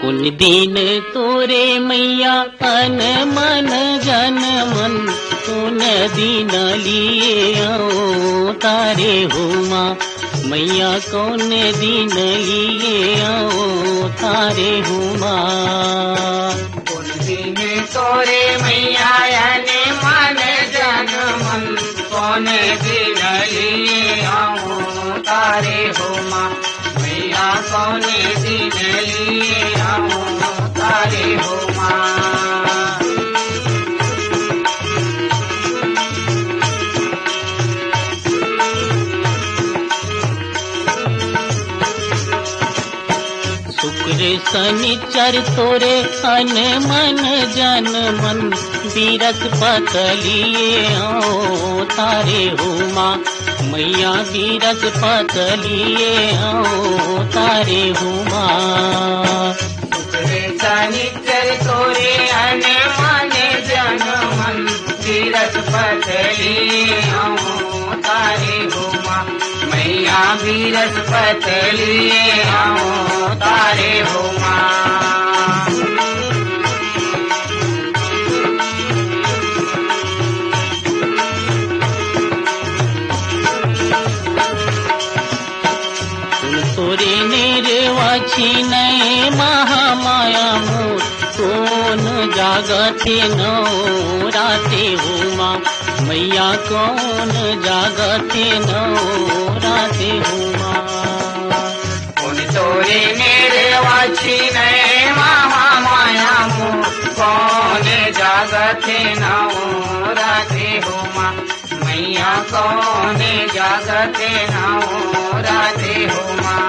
उन दीन तोरे मैया अन मन जन मन उन दीन लिए आओ तारे हो माँ मैया कौन दीन लिए आओ तारे हो माँ। उन दीन तोरे मैया अन मन जन मन कौन दीन लिए आओ तारे हो माँ मैया कौन दीन लिए आओ तारे हो माँ। शुक्र शनिचर तोरे अन मन जन मन बीरस पतलिए आओ तारे हो माँ मैया बीरस पतलिए आओ तारे हो माँ। शुक्र शनिचर तोरे अन मन जन मन बीरस पतलिए आओ तारे हो माँ मैया बीरस पतलिए आओ तारे हो माँ। तोरे निर्वाची नए महामाया मोर कौन जागते नौ राते हो माँ मैया कौन जागते नौ राते हो माँ। उन तोरे निर्वाची नए महामाया मोर कौन जागते नौ राते हो माँ मैया कौन जागते नौ राते हो माँ।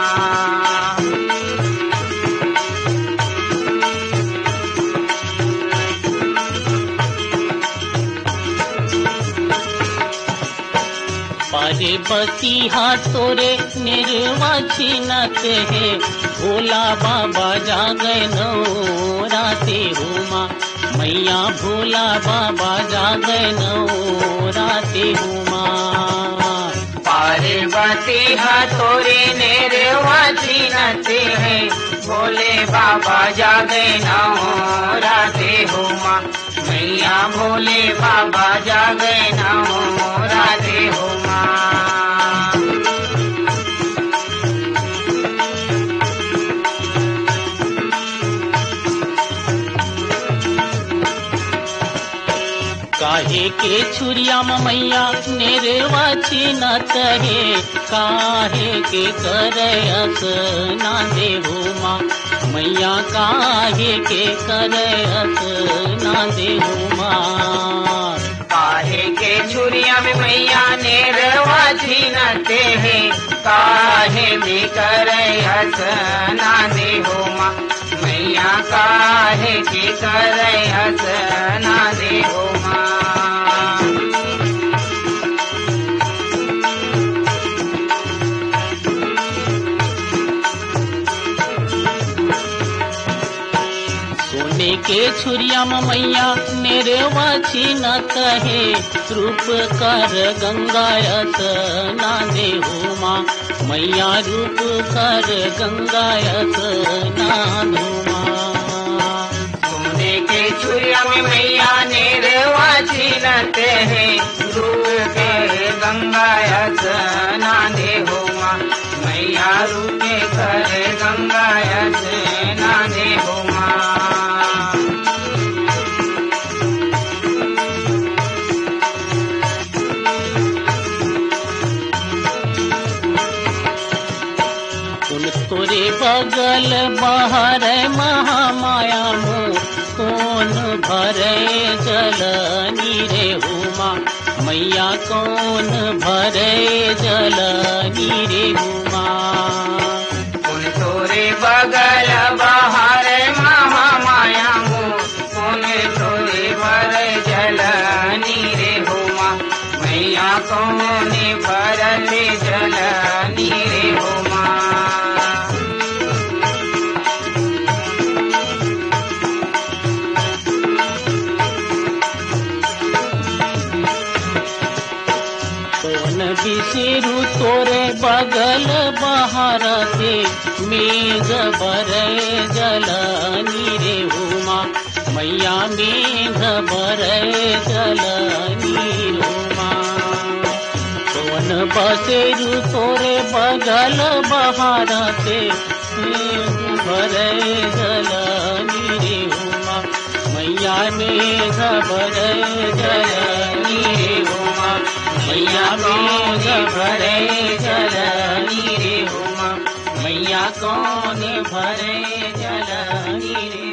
पार्वती तोरे निर्वाची नत है भोला बाबा जागे नौ राते हो माँ मैया भोला बाबा जागे नौ राते हो माँ। पार्वती तोरे निर्वाची नत है भोले बाबा जागे नौ राते हो माँ मैया भोले बाबा जागे नौ राते हो माँ। काहे के छुरिया मैया निर्वाची नत है काहे के करयस ना देहु माँ मैया काहे के करयस ना देहु माँ। काहे के छुरिया में मैया निर्वाची नते है काहे में करयस ना देहु माँ मैया काहे के करयस ना देहु माँ। सोने के छुरिया मैया निर्वाची नत है रूप कर गंगायस ना देहु माँ मैया रूप कर गंगायस ना दो माँ। सोने के छुरिया में मैया निर्वाची नते है रूप कर गंगायस ना देहु माँ मैया रूप कर गंगायस ना देहु माँ। तोरे बगल बाहर महामाया मोर कौन भरे जल नीरे हो माँ मैया कौन भरे जल नीरे हो माँ। उन तोरे बगल बाहर महामाया मोर कौन तोरे भरे जल नीरे हो माँ मैया कौन भरल जल नीरे हो माँ। बिसिरु तोरे बगल बा बहारते मेघ भरे जलनी रे उमा मैया मेघ भरे जलनी उमा कौन बसेरु तोरे बगल बहारते मेघ भरे जलनी रे उमा मैया मेघ भरे जलनी रे उमा मैया मेघ भरे जलनी रे उमा मैया कौन भरे जलनी रे